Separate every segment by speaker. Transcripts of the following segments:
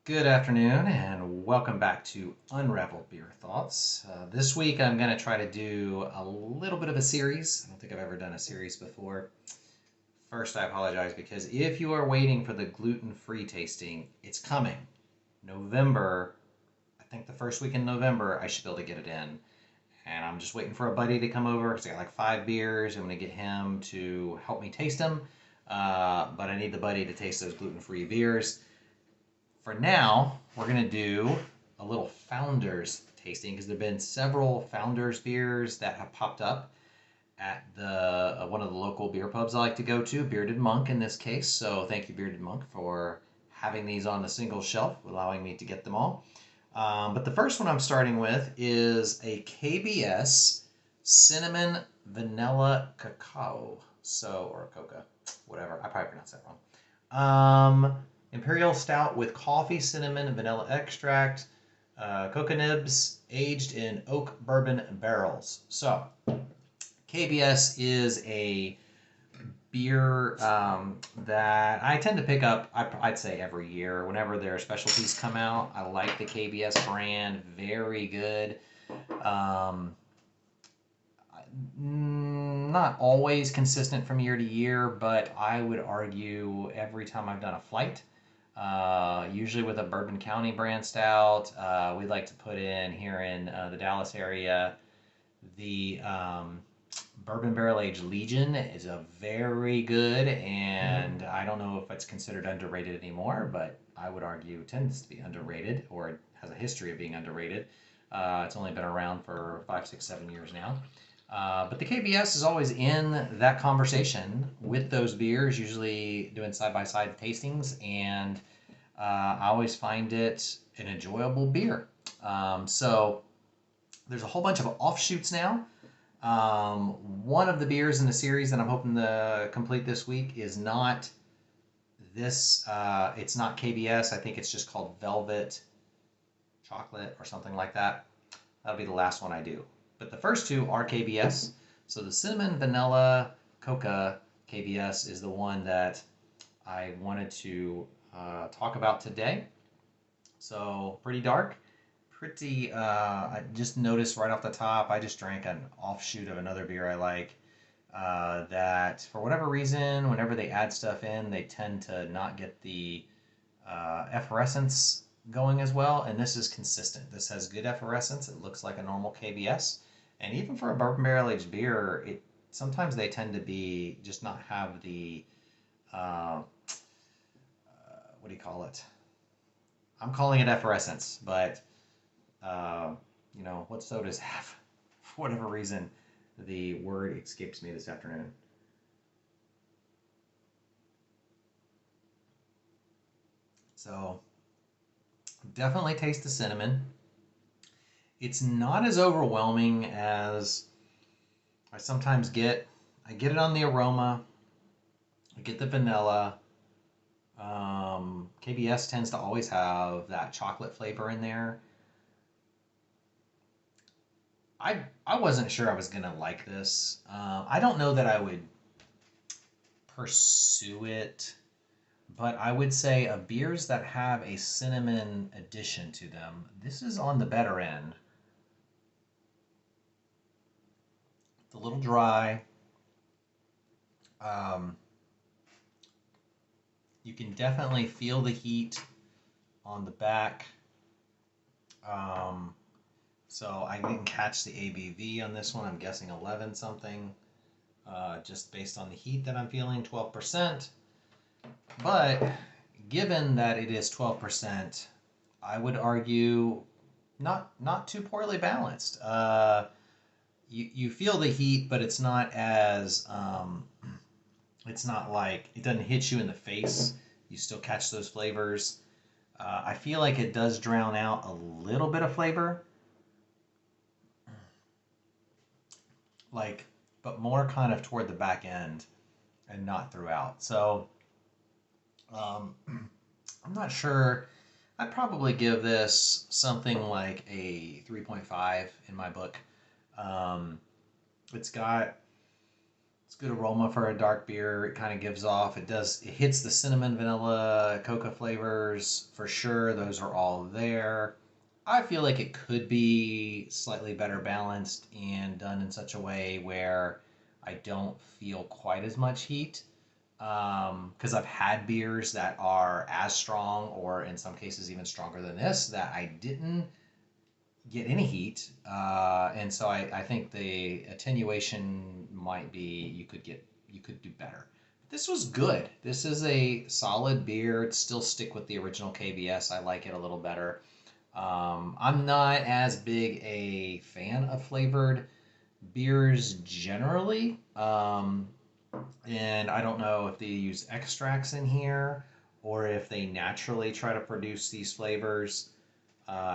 Speaker 1: Good afternoon and welcome back to Unraveled Beer Thoughts. This week I'm going to try to do a little bit of a series. I don't think I've ever done a series before. First, I apologize because if you are waiting for the gluten-free tasting, it's coming. November, I think the first week in November, I should be able to get it in. And I'm just waiting for a buddy to come over because I got like 5 beers. I'm going to get him to help me taste them. But I need the buddy to taste those gluten-free beers. For now, we're going to do a little Founders tasting because there have been several Founders beers that have popped up at the one of the local beer pubs I like to go to, Bearded Monk in this case. So thank you, Bearded Monk, for having these on the single shelf, allowing me to get them all. But the first one I'm starting with is a KBS Cinnamon Vanilla Cacao. Or Coca, whatever. I probably pronounced that wrong. Imperial Stout with coffee, cinnamon, and vanilla extract. Coca nibs aged in oak bourbon barrels. So, KBS is a beer that I tend to pick up, I'd say every year. Whenever their specialties come out, I like the KBS brand. Very good. Um, Not always consistent from year to year, but I would argue every time I've done a flight, usually with a Bourbon County brand stout, we like to put in here in the Dallas area. The Bourbon Barrel Aged Legion is a very good, and I don't know if it's considered underrated anymore, but I would argue tends to be underrated or has a history of being underrated. It's only been around for 5, 6, 7 years now. But the KBS is always in that conversation with those beers, usually doing side by side tastings, and I always find it an enjoyable beer. So there's a whole bunch of offshoots now. One of the beers in the series that I'm hoping to complete this week is not this. It's not KBS. I think it's just called Velvet Chocolate or something like that. That'll be the last one I do. But the first two are KBS. So the Cinnamon Vanilla Coca KBS is the one that I wanted to talk about today. So pretty dark. I just noticed right off the top, I just drank an offshoot of another beer I like. That for whatever reason, whenever they add stuff in, they tend to not get the effervescence going as well. And this is consistent. This has good effervescence. It looks like a normal KBS. And even for a bourbon barrel aged beer, it sometimes they tend to be just not have the what do you call it? I'm calling it effervescence, but what sodas have. For whatever reason, the word escapes me this afternoon. So definitely taste the cinnamon. It's not as overwhelming as I sometimes get. I get it on the aroma. I get the vanilla. KBS tends to always have that chocolate flavor in there. I wasn't sure I was gonna like this. I don't know that I would pursue it, but I would say of beers that have a cinnamon addition to them, this is on the better end. It's a little dry. Um, you can definitely feel the heat on the back. Um, so I didn't catch the ABV on this one. I'm guessing 11 something, just based on the heat that I'm feeling, 12%. But given that it is 12%, I would argue not too poorly balanced. You feel the heat, but it's not as it's not like it doesn't hit you in the face. You still catch those flavors. I feel like it does drown out a little bit of flavor, like, but more kind of toward the back end and not throughout. So um, I'm not sure. I'd probably give this something like a 3.5 in my book. Um, it's got It's good aroma for a dark beer. It kind of gives off. It hits the cinnamon, vanilla, coca flavors for sure. Those are all there. I feel like it could be slightly better balanced and done in such a way where I don't feel quite as much heat. Because I've had beers that are as strong, or in some cases even stronger than this, that I didn't get any heat, and so I think the attenuation might be you could do better. This was good. This is a solid beer. It'd still stick with the original KBS. I like it a little better. I'm not as big a fan of flavored beers generally, and I don't know if they use extracts in here or if they naturally try to produce these flavors.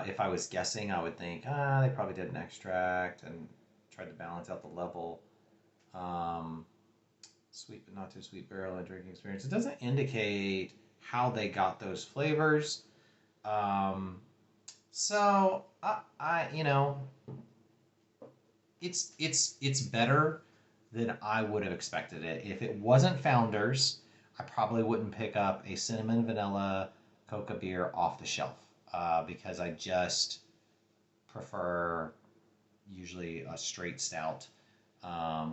Speaker 1: If I was guessing, I would think, they probably did an extract and tried to balance out the level. Um, Sweet but not too sweet barrel and drinking experience. It doesn't indicate how they got those flavors. Um, you know, it's better than I would have expected it. If it wasn't Founders, I probably wouldn't pick up a cinnamon vanilla coca beer off the shelf because I just prefer usually a straight stout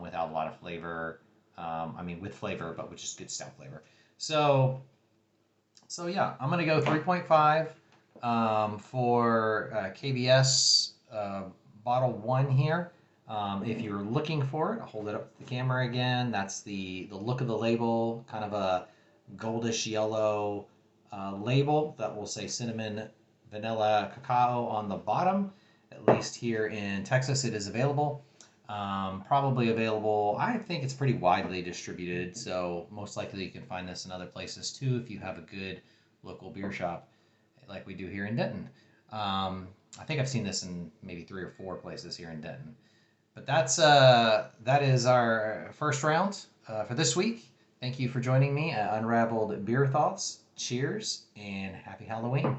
Speaker 1: without a lot of flavor. I mean, with flavor, but with just good stout flavor. So, so yeah, I'm gonna go 3.5 for KBS bottle one here. If you're looking for it, I'll hold it up to the camera again. That's the look of the label, kind of a goldish yellow label that will say cinnamon, vanilla, cacao on the bottom. At least here in Texas, it is available. Probably available. I think it's pretty widely distributed, so most likely you can find this in other places too if you have a good local beer shop like we do here in Denton. I think I've seen this in maybe 3 or 4 places here in Denton. But that is our first round for this week. Thank you for joining me at Unraveled Beer Thoughts. Cheers and happy Halloween.